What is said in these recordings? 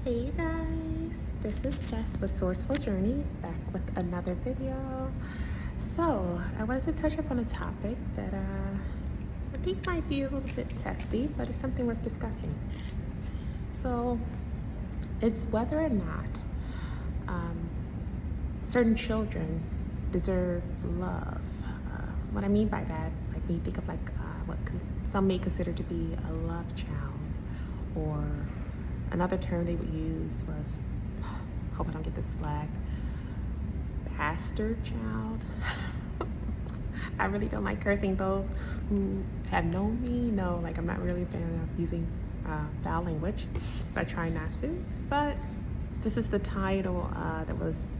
Hey guys, this is Jess with Sourceful Journey, back with another video. So, I wanted to touch up on a topic that I think might be a little bit testy, but it's something worth discussing. So, it's whether or not certain children deserve love. What I mean by that, like when you think of what some may consider to be a love child, or another term they would use was, hope I don't get this flag, bastard child. I really don't like cursing. Those who have known me know, like, I'm not really a fan of using foul language, so I try not to. But this is the title that was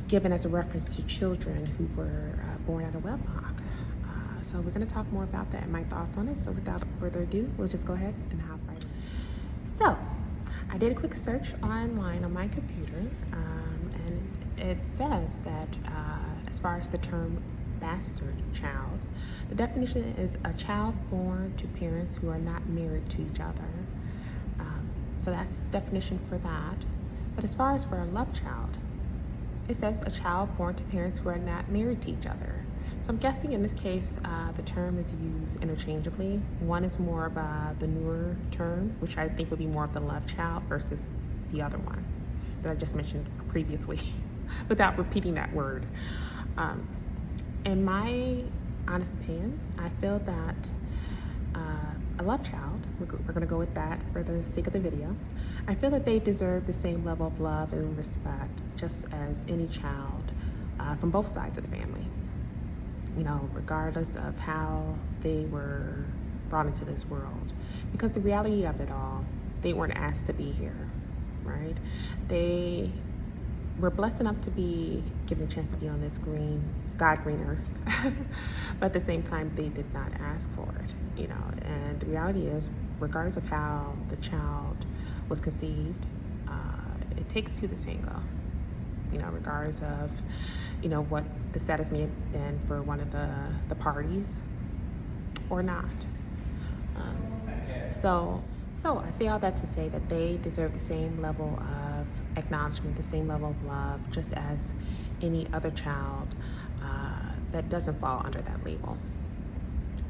given as a reference to children who were born out of wedlock. So we're going to talk more about that and my thoughts on it. So without further ado, we'll just go ahead and hop right in. So I did a quick search online on my computer, and it says that as far as the term bastard child, the definition is a child born to parents who are not married to each other. So that's the definition for that. But as far as for a love child, it says a child born to parents who are not married to each other. So I'm guessing in this case, the term is used interchangeably. One is more of the newer term, which I think would be more of the love child, versus the other one that I just mentioned previously, without repeating that word. In my honest opinion, I feel that a love child, we're going to go with that for the sake of the video, I feel that they deserve the same level of love and respect just as any child from both sides of the family. You know, regardless of how they were brought into this world. Because the reality of it all, they weren't asked to be here, right? They were blessed enough to be given a chance to be on this green earth. But at the same time, they did not ask for it, you know. And the reality is, regardless of how the child was conceived, it takes two to tango. You know, regardless of, you know, what the status may have been for one of the parties or not. So I say all that to say that they deserve the same level of acknowledgement, the same level of love, just as any other child that doesn't fall under that label.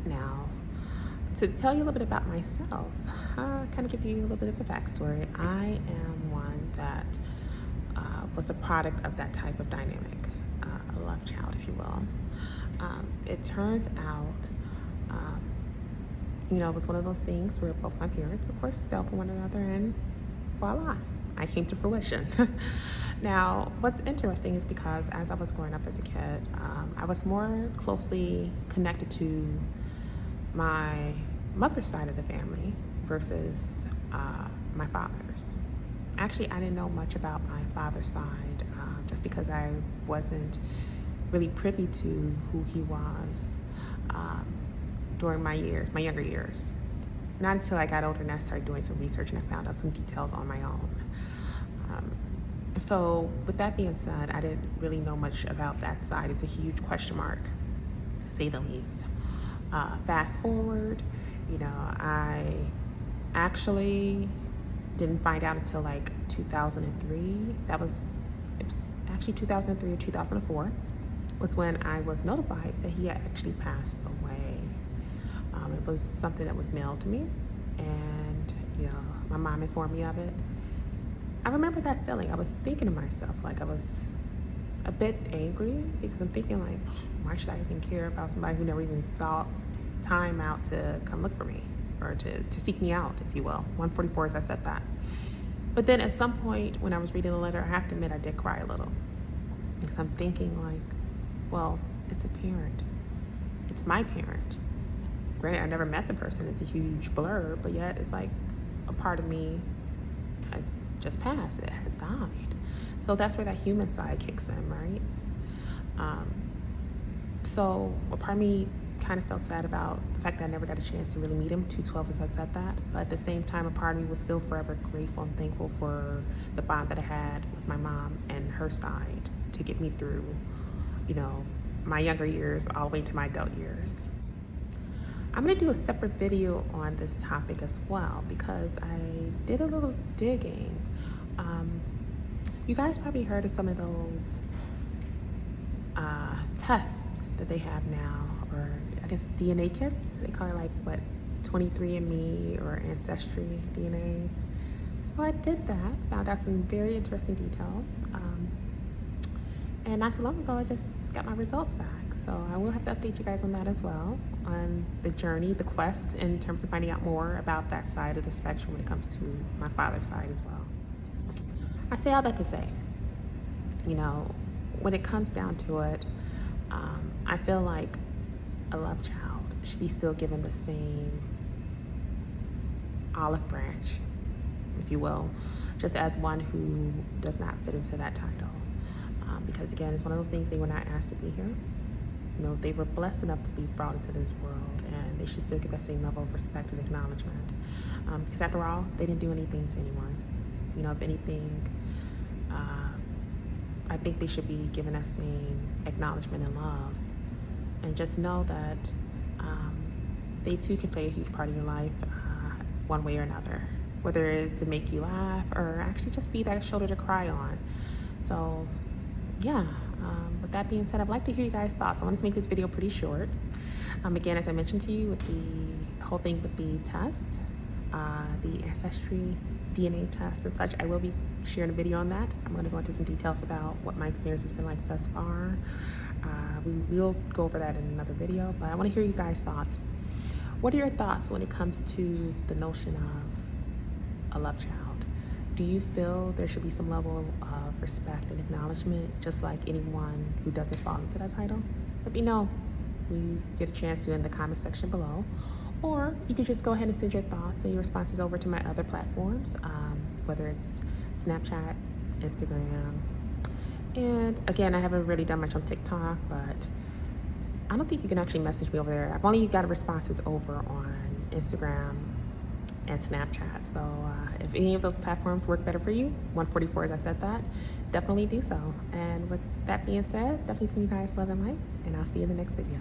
Now, to tell you a little bit about myself, kind of give you a little bit of a backstory. I am one that was a product of that type of dynamic, a love child, if you will. It turns out, you know, it was one of those things where both my parents, of course, fell for one another, and voila, I came to fruition. Now, what's interesting is because as I was growing up as a kid, I was more closely connected to my mother's side of the family versus my father's. Actually, I didn't know much about my father's side, just because I wasn't really privy to who he was during my younger years. Not until I got older and I started doing some research and I found out some details on my own. So with that being said, I didn't really know much about that side. It's a huge question mark, to say the least. Fast forward, you know, I actually didn't find out until like 2003. It was actually 2003 or 2004 was when I was notified that he had actually passed away. It was something that was mailed to me, and you know, my mom informed me of it. I remember that feeling. I was thinking to myself, like, I was a bit angry, because I'm thinking, like, why should I even care about somebody who never even saw time out to come look for me, or to seek me out, if you will. 144 as I said that. But then at some point when I was reading the letter, I have to admit I did cry a little, because I'm thinking, like, well, it's a parent. It's my parent. Granted, I never met the person. It's a huge blur, but yet it's like a part of me has just passed. It has died. So that's where that human side kicks in, right? So a part of me kind of felt sad about the fact that I never got a chance to really meet him, 212 as I said that. But at the same time, a part of me was still forever grateful and thankful for the bond that I had with my mom and her side to get me through, you know, my younger years all the way to my adult years. I'm gonna do a separate video on this topic as well, because I did a little digging You guys probably heard of some of those tests that they have now, or I guess DNA kits. They call it like what, 23andMe or Ancestry DNA. So I did that, found out some very interesting details. And not too long ago, I just got my results back. So I will have to update you guys on that as well, on the journey, the quest, in terms of finding out more about that side of the spectrum when it comes to my father's side as well. I say all that to say, you know, when it comes down to it, I feel like a love child should be still given the same olive branch, if you will, just as one who does not fit into that title. Because again, it's one of those things, they were not asked to be here. You know, they were blessed enough to be brought into this world, and they should still get that same level of respect and acknowledgement. Because after all, they didn't do anything to anyone. You know, if anything, I think they should be given that same acknowledgement and love. And just know that they too can play a huge part of your life, one way or another. Whether it is to make you laugh or actually just be that shoulder to cry on. So, yeah. With that being said, I'd like to hear you guys' thoughts. I want to make this video pretty short. Again, as I mentioned to you, with the whole thing with the test, the ancestry DNA test and such, I will be sharing a video on that. I'm going to go into some details about what my experience has been like thus far. We will go over that in another video, but I want to hear you guys' thoughts. What are your thoughts when it comes to the notion of a love child? Do you feel there should be some level of respect and acknowledgement, just like anyone who doesn't fall into that title? Let me know when you get a chance to in the comment section below. Or you can just go ahead and send your thoughts and your responses over to my other platforms, whether it's Snapchat, Instagram. And again, I haven't really done much on TikTok, but I don't think you can actually message me over there. I've only got responses over on Instagram and Snapchat. So if any of those platforms work better for you, 144 as I said that, definitely do so. And with that being said, definitely send you guys love and light, and I'll see you in the next video.